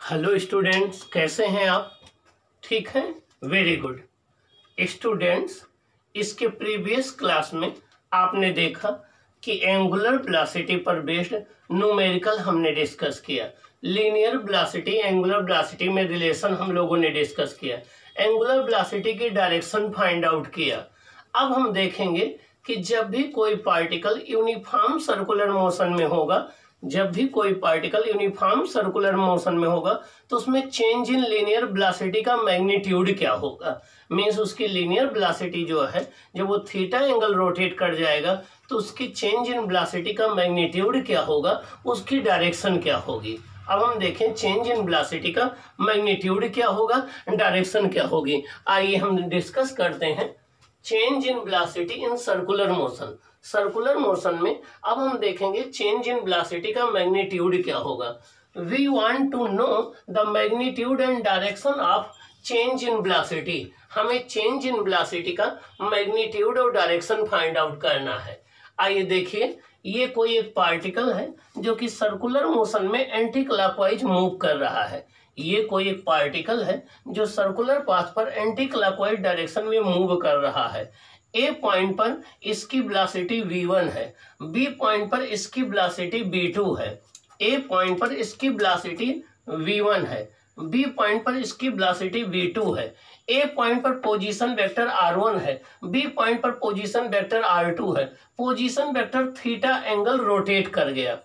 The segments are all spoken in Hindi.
हेलो स्टूडेंट्स, कैसे हैं आप? ठीक हैं, वेरी गुड। स्टूडेंट्स, इसके प्रीवियस क्लास में आपने देखा कि एंगुलर वेलोसिटी पर बेस्ड न्यूमेरिकल हमने डिस्कस किया। लीनियर वेलोसिटी एंगुलर वेलोसिटी में रिलेशन हम लोगों ने डिस्कस किया। एंगुलर वेलोसिटी की डायरेक्शन फाइंड आउट किया। अब हम देखेंगे कि जब भी कोई पार्टिकल यूनिफॉर्म सर्कुलर मोशन में होगा, जब भी कोई पार्टिकल यूनिफॉर्म सर्कुलर मोशन में होगा तो उसमें चेंज इन लीनियर वेलोसिटी का मैग्नीट्यूड क्या होगा। मींस उसकी लीनियर वेलोसिटी जो है, जब वो थीटा एंगल रोटेट कर जाएगा तो उसकी चेंज इन वेलोसिटी का मैग्नीट्यूड क्या होगा, उसकी डायरेक्शन क्या होगी। अब हम देखें चेंज इन वेलोसिटी का मैग्नीट्यूड क्या होगा, डायरेक्शन क्या होगी। आइए हम डिस्कस करते हैं change in velocity in circular motion. Circular motion में अब हम देखेंगे चेंज इन वेलोसिटी का मैग्नीट्यूड क्या होगा। We want to know the magnitude and direction of change in velocity. हमें चेंज इन वेलोसिटी का मैग्नीट्यूड और डायरेक्शन फाइंड आउट करना है। आइए देखिए, ये कोई एक पार्टिकल है जो कि सर्कुलर मोशन में एंटी क्लॉकवाइज मूव कर रहा है। ये कोई एक पार्टिकल है जो सर्कुलर पाथ पर एंटी क्लॉकवाइज डायरेक्शन में मूव कर रहा है। ए पॉइंट पर इसकी वेलोसिटी v1 है, बी पॉइंट पर इसकी वेलोसिटी v2 है। ए पॉइंट पर इसकी वेलोसिटी v1 है, बी पॉइंट पर इसकी वेलोसिटी v2 है। ए पॉइंट पर पोजीशन वेक्टर r1 है, बी पॉइंट पर पोजीशन वेक्टर r2 है। Position vector theta angle rotate कर गया।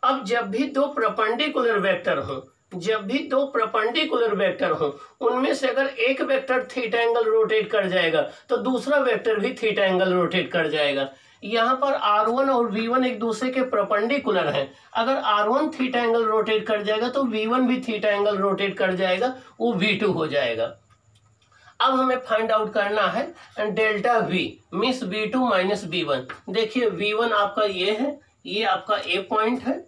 अब जब भी दो परपेंडिकुलर वेक्टर हों, जब भी दो परपेंडिकुलर वेक्टर हों, उनमें से अगर एक वेक्टर थीटा एंगल रोटेट कर जाएगा तो दूसरा वेक्टर भी थीटा एंगल रोटेट कर जाएगा। यहाँ पर r1 और v1 एक दूसरे के परपेंडिकुलर हैं। अगर r1 थीटा एंगल रोटेट कर जाएगा तो v1 भी थीटा एंगल रोटेट कर जाएगा, वो v2 हो जाएगा। अब हमें फाइंड आउट करना है delta v means v2 minus v1। देखिए v1 आपका ये है, ये आपका ए पॉइंट है,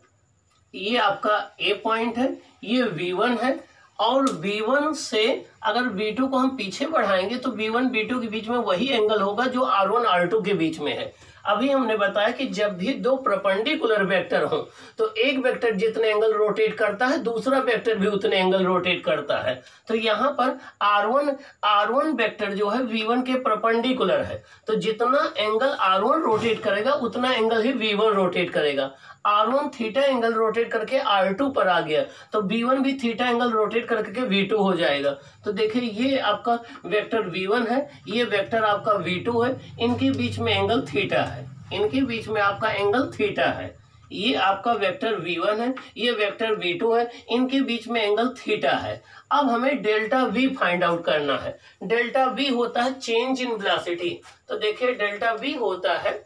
ये आपका ए पॉइंट है, ये v1 है। और v1 से अगर v2 को हम पीछे बढ़ाएंगे तो v1 v2 के बीच में वही एंगल होगा जो r1 r2 के बीच में है। अभी हमने बताया कि जब भी दो परपेंडिकुलर वेक्टर हो तो एक वेक्टर जितने एंगल रोटेट करता है दूसरा वेक्टर भी उतने एंगल रोटेट करता है। तो यहाँ पर r1 वेक्टर जो है v1 के परपेंडिकुलर है, तो जितना एंगल r1 रोटेट करेगा उतना एंगल ही v1 रोटेट करेगा। r1 थीटा एंगल रोटेट करके r2 पर आ गया तो v1 भी थीटा एंगल रोटेट करके v2 हो जाएगा। तो देखिए ये आपका वेक्टर v1 है, ये वेक्टर आपका v2 है, इनके बीच में एंगल थीटा है, इनके बीच में आपका एंगल थीटा है। ये आपका वेक्टर v1 है, ये वेक्टर v2 है, इनके बीच में एंगल थीटा है। अब हमें डेल्टा v फाइंड आउट करना है। डेल्टा v होता है चेंज इन वेलोसिटी। तो देखिए डेल्टा v होता है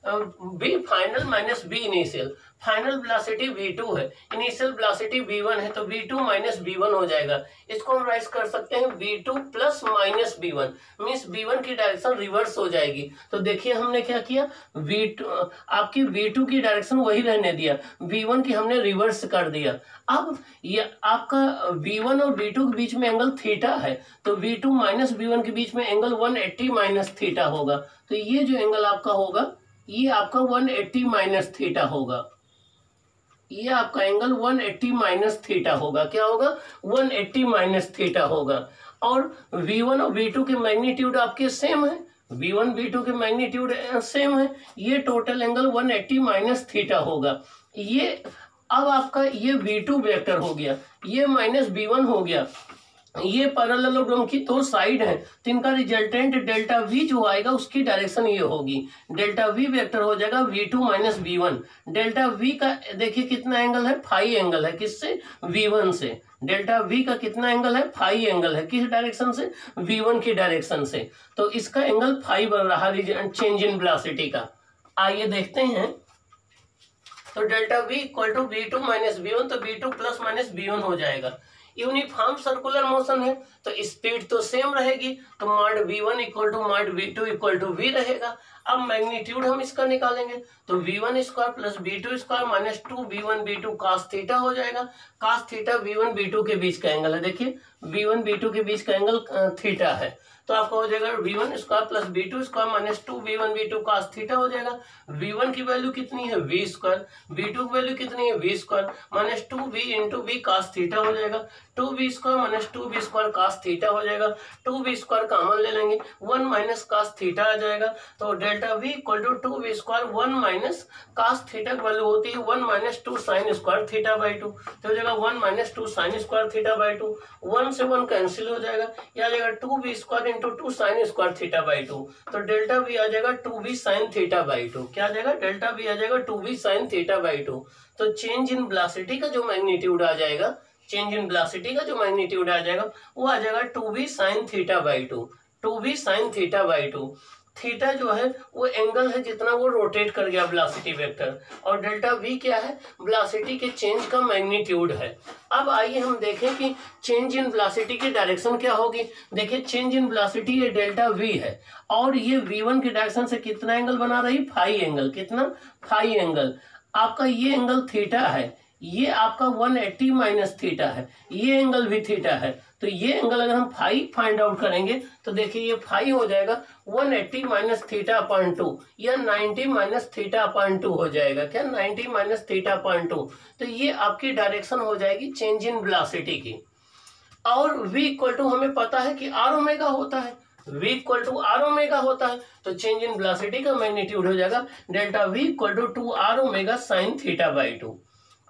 B final minus B initial. Final velocity v2 है, इनिशियल वेलोसिटी v1 है, तो v2 माइनस v1 हो जाएगा। इसको हम राइट कर सकते हैं v2 plus minus v1, means v1 की डायरेक्शन रिवर्स हो जाएगी। तो देखिए हमने क्या किया, v2 आपकी v2 की डायरेक्शन वही रहने दिया, v1 की हमने रिवर्स कर दिया। अब ये आपका v1 और v2 के बीच में एंगल थीटा है, तो v2 माइनस v1 के बीच में एंगल 180 माइनस थीटा होगा। तो ये जो एंगल आपका होगा ये आपका 180 माइनस थीटा होगा, ये आपका एंगल 180 माइनस थीटा होगा। क्या होगा, 180 माइनस थीटा होगा। और v1 और v2 के मैग्नीट्यूड आपके सेम है, v1 v2 के मैग्नीट्यूड सेम है, ये टोटल एंगल 180 माइनस थीटा होगा। ये अब आपका ये v2 वेक्टर हो गया, ये माइनस v1 हो गया, ये पैरेललोग्राम की दो साइड है, तो इनका रिजल्टेंट डेल्टा v जो आएगा उसकी डायरेक्शन ये होगी। डेल्टा v वेक्टर हो जाएगा v2 minus v1। Delta v का देखिए कितना एंगल है, फाई एंगल है, किससे, v1 से। डेल्टा v का कितना एंगल है, फाई एंगल है, किस डायरेक्शन से, v1 की डायरेक्शन से। तो इसका एंगल फाई बन रहा चेंज इन वेलोसिटी का। आइए देखते हैं, तो delta v equal to v2 minus v1, तो v2 प्लस माइनस v1 हो जाएगा। यूनिफॉर्म सर्कुलर मोशन है तो स्पीड तो सेम रहेगी, तो mod v1 equal to mod v2 equal to v रहेगा। अब मैग्नीट्यूड हम इसका निकालेंगे तो v1 square plus v2 square minus 2v1 v2 cos theta हो जाएगा। cos थीटा v1 v2 के बीच का एंगल है, देखिए v1 v2 के बीच का एंगल थीटा है, तो आपका हो जाएगा v1 square plus v2 square minus 2v1 v2 cos theta हो जाएगा। v1 की वैल्यू कितनी है v स्क्वायर, v2 की वैल्यू कितनी है v square minus 2v into v cos theta हो जाएगा। 2v square minus 2v square cos theta हो जाएगा। 2v स्क्वायर कॉमन ले लेंगे, 1 माइनस cos थीटा आ जाएगा। तो delta v equal to 2v square 1 minus cos theta की वैल्यू होती है 1 minus 2 sine square theta by 2। तो हो जाएगा 1 minus 2 sine square theta by 2, 1 से 1 कैंसिल हो जाएगा, यह आ जाएगा 2v square into 2 sine square theta by 2। तो डेल्टा v आ जाएगा 2v साइन थीटा बाई 2। क्या आ जाएगा? डेल्टा v आ जाएगा 2v साइन थीटा बाई 2। तो चेंज इन वेलोसिटी का जो मैग्नीट्यूड आ जाएगा, चेंज इन वेलोसिटी का जो मैग्नीट्यूड आ जाएगा वो आ जाएगा 2v sine theta by 2, 2v sine theta by 2। Theta जो है वो एंगल है जितना वो रोटेट कर गया वेलोसिटी वेक्टर, और डेल्टा v क्या है? वेलोसिटी के चेंज का मैग्नीट्यूड है। अब आइए हम देखें कि चेंज इन वेलोसिटी की डायरेक्शन क्या होगी। देखिए चेंज इन वेलोसिटी ये डेल्टा v है, और ये v1 की डायरेक्शन से कितना एंगल बना रही? Phi angle. कितना? Phi angle. आपका ये एंगल थीटा है, ये आपका 180 माइनस थीटा है, ये एंगल भी थीटा है। तो ये एंगल अगर हम फाई फाइंड आउट करेंगे तो देखिए ये फाई हो जाएगा 180 माइनस थीटा अपॉन 2, या 90 माइनस थीटा अपॉन 2 हो जाएगा। क्या? 90 माइनस थीटा अपॉन 2। तो ये आपकी डायरेक्शन हो जाएगी चेंज इन वेलोसिटी की। और v इक्वल टू हमें पता है कि r ओमेगा होता है, v equal to r omega होता है। तो चेंज इन वेलोसिटी का मैग्नीट्यूड हो जाएगा delta v equal to 2r omega sine theta by 2।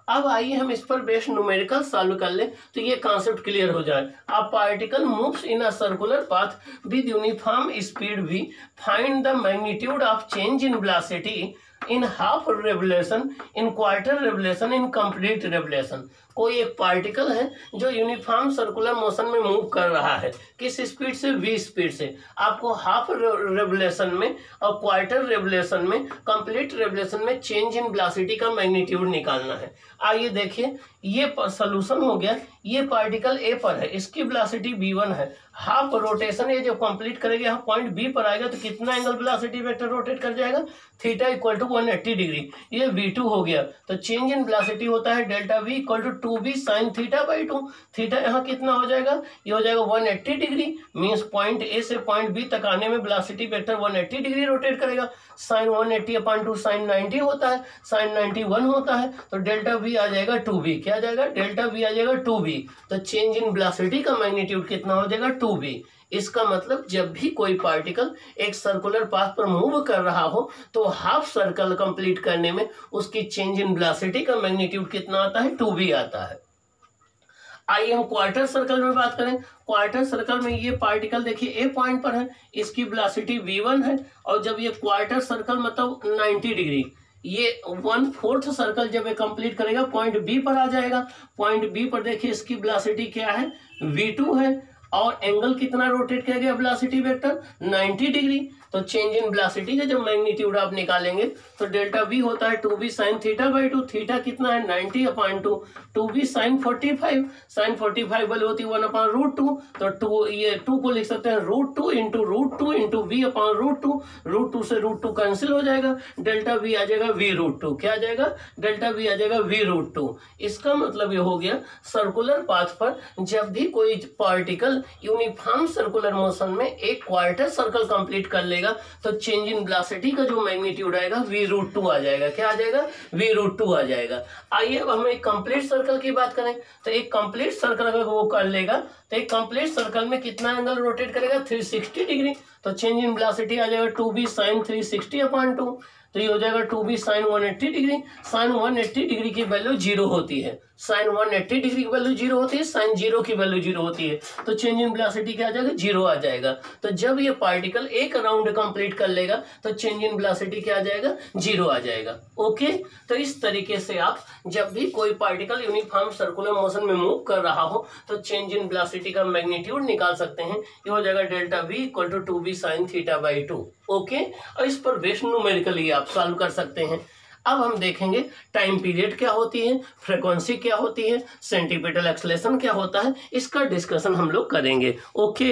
अब आइए हम इस पर बेस्ड न्यूमेरिकल सॉल्व कर लें तो ये कॉन्सेप्ट क्लियर हो जाए। A particle moves in a circular path with uniform speed v, find the magnitude of change in velocity in half revolution, in quarter revolution, in complete revolution. कोई एक पार्टिकल है जो यूनिफॉर्म सर्कुलर मोशन में मूव कर रहा है, किस स्पीड से? v स्पीड से। आपको हाफ रेवोल्यूशन में और क्वार्टर रेवोल्यूशन में, कंप्लीट रेवोल्यूशन में चेंज इन वेलोसिटी का मैग्नीट्यूड निकालना है। आइए देखिए, ये सॉल्यूशन हो गया। ये पार्टिकल a पर है, इसकी वेलोसिटी v1 है। हाफ रोटेशन ये जो कंप्लीट करेगा यहाँ पॉइंट b पर आएगा तो कितना एंगल वेलोसिटी वेक्टर रोटेट कर जाएगा? Theta equal to 180 degree. ये v2 हो गया। तो चेंज इन वेलोसिटी होता है delta v equal to 2v sine theta by 2। Theta यहाँ कितना हो जाएगा? ये हो जाएगा 180 डिग्री। मीन्स पॉइंट a से पॉइंट b तक आने में वेलोसिटी वेक्टर 180 डिग्री रोटेट करेगा। साइन 180 अपॉन 2 साइन 90 होता है, साइन 91 होता है। तो डेल्टा v आ जाएगा 2v। क्या आ जाएगा? डेल्टा v आ जाएगा 2v। तो चेंज इन वेलोसिटी का मैग्नीट्यूड कितना हो जाएगा? 2v। इसका मतलब जब भी कोई पार्टिकल एक सर्कुलर पाथ पर मूव कर रहा हो तो हाफ सर्कल कंप्लीट करने में उसकी चेंज इन वेलोसिटी का मैग्नीट्यूड कितना आता है? 2v आता है। आइए हम क्वार्टर सर्कल में बात करें। क्वार्टर सर्कल में ये पार्टिकल देखिए a पॉइंट पर है, इसकी वेलोसिटी v1 है, और जब ये क्वार्टर सर्कल मतलब 90 डिग्री, ये 1/4 सर्कल जब ये कंप्लीट करेगा पॉइंट b पर आ जाएगा। पॉइंट b पर देखिए इसकी वेलोसिटी क्या है? v2 है, और एंगल कितना रोटेट कर गया वेलोसिटी वेक्टर? 90 डिग्री। तो चेंज इन वेलोसिटी का जब मैग्नीट्यूड आप निकालेंगे तो डेल्टा v होता है 2v sine theta by 2। Theta कितना है? 90 अपॉन 2, 2v साइन 45, साइन 45 वाली होती है 1 अपॉन रूट 2। तो 2, ये 2 को लिख सकते हैं √2 इंटू √2 इंटू v अपॉन √2। √2 से √2 कैंसिल हो जाएगा, डेल्टा v आ जाएगा v√2। क्या आ जाएगा? डेल्टा v आ जाएगा v√2। इसका मतलब ये हो गया सर्कुलर पाथ पर जब भी कोई पार्टिकल यूनिफॉर्म सर्कुलर मोशन में एक क्वार्टर सर्कल कंप्लीट कर लेगा तो चेंज इन वेलोसिटी का जो मैग्नीट्यूड आएगा v√2 आ जाएगा। क्या आ जाएगा? v√2 आ जाएगा। आइए अब हम एक कंप्लीट सर्कल की बात करें तो एक कंप्लीट सर्कल अगर वो कर लेगा तो एक कंप्लीट सर्कल में कितना एंगल रोटेट करेगा? 360 डिग्री। तो चेंज इन वेलोसिटी आ जाएगा 2v साइन 360 अपॉन 2। तो ये हो जाएगा 2v sine 180 degree. Sine 180 degree की वैल्यू 0 होती है, साइन 180 डिग्री की वैल्यू 0 होती है, साइन 0 की वैल्यू 0 होती है। तो चेंज इन वेलोसिटी क्या आ जाएगा? 0 आ जाएगा। तो जब ये पार्टिकल एक राउंड कंप्लीट कर लेगा तो चेंज इन वेलोसिटी क्या आ जाएगा? 0 आ जाएगा। ओके, तो इस तरीके से आप जब भी कोई पार्टिकल यूनिफॉर्म सर्कुलर मोशन में मूव कर रहा हो तो चेंज इन वेलोसिटी का मैग्नीट्यूड निकाल सकते हैं। ये हो जाएगा delta v equal to 2v sine theta by 2। Okay, और इस पर बेस्ड न्यूमेरिकली आप सॉल्व कर सकते हैं। अब हम देखेंगे टाइम पीरियड क्या होती है, फ्रीक्वेंसी क्या होती है, सेंटीपिटल एक्सेलेरेशन क्या होता है, इसका डिस्कशन हम लोग करेंगे। ओके।